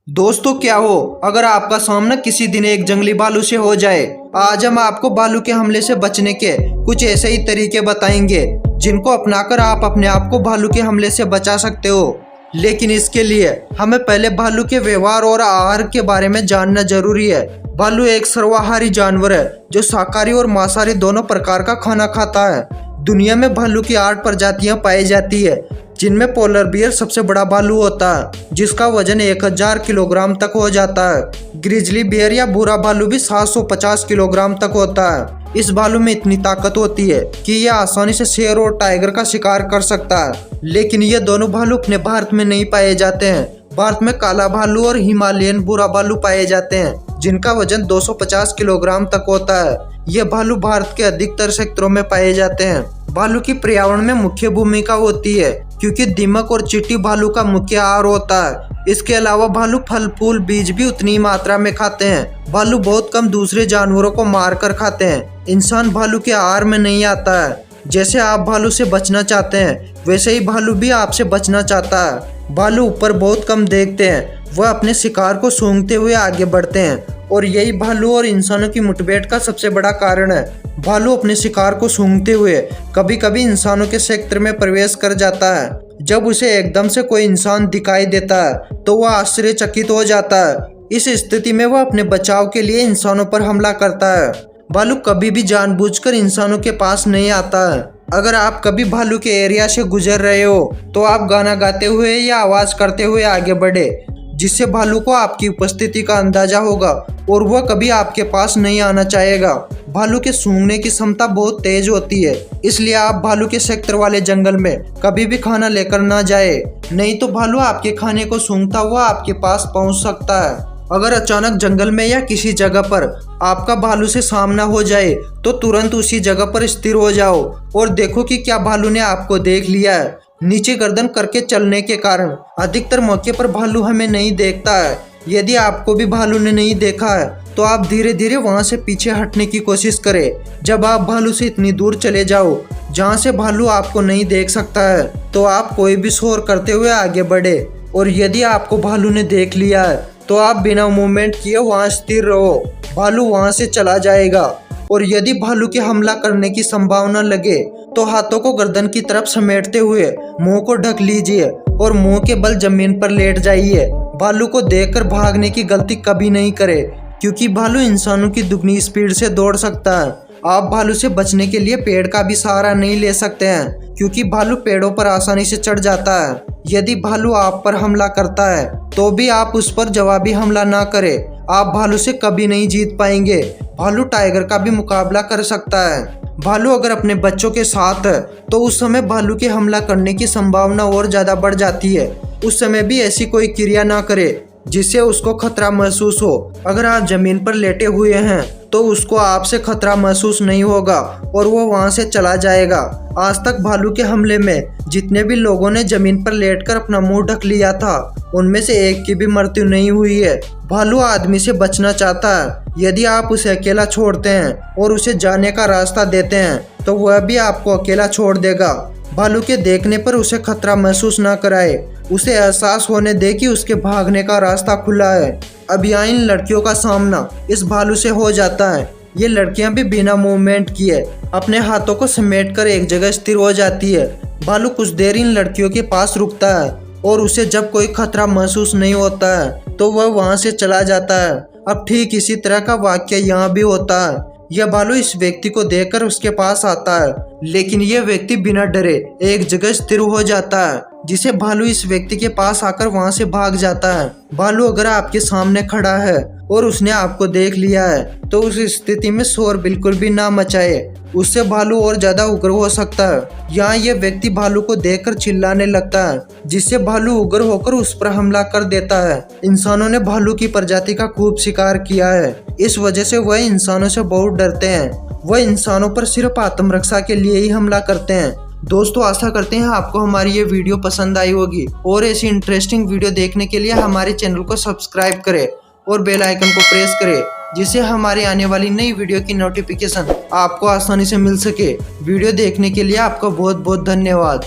दोस्तों क्या हो अगर आपका सामना किसी दिन एक जंगली भालू से हो जाए। आज हम आपको भालू के हमले से बचने के कुछ ऐसे ही तरीके बताएंगे जिनको अपनाकर आप अपने आप को भालू के हमले से बचा सकते हो। लेकिन इसके लिए हमें पहले भालू के व्यवहार और आहार के बारे में जानना जरूरी है। भालू एक सर्वाहारी जानवर है जो शाकाहारी और मांसाहारी दोनों प्रकार का खाना खाता है। दुनिया में भालू की 8 प्रजातियां पाई जाती है, जिनमें पोलर बियर सबसे बड़ा भालू होता है जिसका वजन 1000 किलोग्राम तक हो जाता है। ग्रिजली बियर या भूरा भालू भी 750 किलोग्राम तक होता है। इस भालू में इतनी ताकत होती है कि यह आसानी से शेर और टाइगर का शिकार कर सकता है। लेकिन ये दोनों भालू अपने भारत में नहीं पाए जाते हैं। भारत में काला भालू और हिमालयन भूरा भालू पाए जाते हैं जिनका वजन 250 किलोग्राम तक होता है। ये भालू भारत के अधिकतर क्षेत्रों में पाए जाते हैं। भालू की पर्यावरण में मुख्य भूमिका होती है क्योंकि दीमक और चींटी भालू का मुख्य आहार होता है। इसके अलावा भालू फल फूल बीज भी उतनी ही मात्रा में खाते हैं। भालू बहुत कम दूसरे जानवरों को मारकर खाते हैं। इंसान भालू के आहार में नहीं आता है। जैसे आप भालू से बचना चाहते हैं वैसे ही भालू भी आपसे बचना चाहता है। भालू ऊपर बहुत कम देखते हैं, वह अपने शिकार को सूंघते हुए आगे बढ़ते हैं और यही भालू और इंसानों की मुठभेड़ का सबसे बड़ा कारण है। भालू अपने शिकार को सूंघते हुए कभी कभी इंसानों के क्षेत्र में प्रवेश कर जाता है। जब उसे एकदम से कोई इंसान दिखाई देता है तो वह आश्चर्यचकित हो जाता है। इस स्थिति में वह अपने बचाव के लिए इंसानों पर हमला करता है। भालू कभी भी जानबूझकर इंसानों के पास नहीं आता है। अगर आप कभी भालू के एरिया से गुजर रहे हो तो आप गाना गाते हुए या आवाज करते हुए आगे बढ़े, जिससे भालू को आपकी उपस्थिति का अंदाजा होगा और वह कभी आपके पास नहीं आना चाहेगा। भालू के सूंघने की क्षमता बहुत तेज होती है, इसलिए आप भालू के सेक्टर वाले जंगल में कभी भी खाना लेकर ना जाए, नहीं तो भालू आपके खाने को सूंघता हुआ आपके पास पहुंच सकता है। अगर अचानक जंगल में या किसी जगह पर आपका भालू से सामना हो जाए तो तुरंत उसी जगह पर स्थिर हो जाओ और देखो कि क्या भालू ने आपको देख लिया है। नीचे गर्दन करके चलने के कारण अधिकतर मौके पर भालू हमें नहीं देखता है। यदि आपको भी भालू ने नहीं देखा है तो आप धीरे धीरे वहां से पीछे हटने की कोशिश करें। जब आप भालू से इतनी दूर चले जाओ जहां से भालू आपको नहीं देख सकता है तो आप कोई भी शोर करते हुए आगे बढ़े और यदि आपको भालू ने देख लिया है तो आप बिना मूवमेंट किए वहां स्थिर रहो। भालू वहां से चला जाएगा और यदि भालू के हमला करने की संभावना लगे तो हाथों को गर्दन की तरफ समेटते हुए मुंह को ढक लीजिए और मुंह के बल जमीन पर लेट जाइए। भालू को देखकर भागने की गलती कभी नहीं करें क्योंकि भालू इंसानों की दुगनी स्पीड से दौड़ सकता है। आप भालू से बचने के लिए पेड़ का भी सहारा नहीं ले सकते हैं क्योंकि भालू पेड़ों पर आसानी से चढ़ जाता है। यदि भालू आप पर हमला करता है तो भी आप उस पर जवाबी हमला ना करें। आप भालू से कभी नहीं जीत पाएंगे। भालू टाइगर का भी मुकाबला कर सकता है। भालू अगर अपने बच्चों के साथ है तो उस समय भालू के हमला करने की संभावना और ज्यादा बढ़ जाती है। उस समय भी ऐसी कोई क्रिया ना करे जिससे उसको खतरा महसूस हो। अगर आप जमीन पर लेटे हुए हैं तो उसको आपसे खतरा महसूस नहीं होगा और वो वहां से चला जाएगा। आज तक भालू के हमले में जितने भी लोगों ने जमीन पर लेटकर अपना मुंह ढक लिया था उनमें से एक की भी मृत्यु नहीं हुई है। भालू आदमी से बचना चाहता है। यदि आप उसे अकेला छोड़ते हैं और उसे जाने का रास्ता देते हैं तो वह भी आपको अकेला छोड़ देगा। भालू के देखने पर उसे खतरा महसूस ना कराए, उसे एहसास होने दे कि उसके भागने का रास्ता खुला है। अब यहाँ इन लड़कियों का सामना इस भालू से हो जाता है। ये लड़कियां भी बिना मूवमेंट किए अपने हाथों को समेटकर एक जगह स्थिर हो जाती है। भालू कुछ देर इन लड़कियों के पास रुकता है और उसे जब कोई खतरा महसूस नहीं होता है तो वह वहां से चला जाता है। अब ठीक इसी तरह का वाक्य यहाँ भी होता है। यह भालू इस व्यक्ति को देखकर उसके पास आता है, लेकिन यह व्यक्ति बिना डरे एक जगह स्थिर हो जाता है, जिसे भालू इस व्यक्ति के पास आकर वहां से भाग जाता है। भालू अगर आपके सामने खड़ा है और उसने आपको देख लिया है तो उस स्थिति में शोर बिल्कुल भी ना मचाए, उससे भालू और ज्यादा उग्र हो सकता है। यहाँ यह व्यक्ति भालू को देखकर चिल्लाने लगता है, जिससे भालू उग्र होकर उस पर हमला कर देता है। इंसानों ने भालू की प्रजाति का खूब शिकार किया है, इस वजह से वह इंसानों से बहुत डरते हैं। वह इंसानों पर सिर्फ आत्मरक्षा के लिए ही हमला करते हैं। दोस्तों आशा करते हैं आपको हमारी ये वीडियो पसंद आई होगी और ऐसी इंटरेस्टिंग वीडियो देखने के लिए हमारे चैनल को सब्सक्राइब करें और बेल आइकन को प्रेस करें, जिससे हमारे आने वाली नई वीडियो की नोटिफिकेशन आपको आसानी से मिल सके। वीडियो देखने के लिए आपका बहुत बहुत धन्यवाद।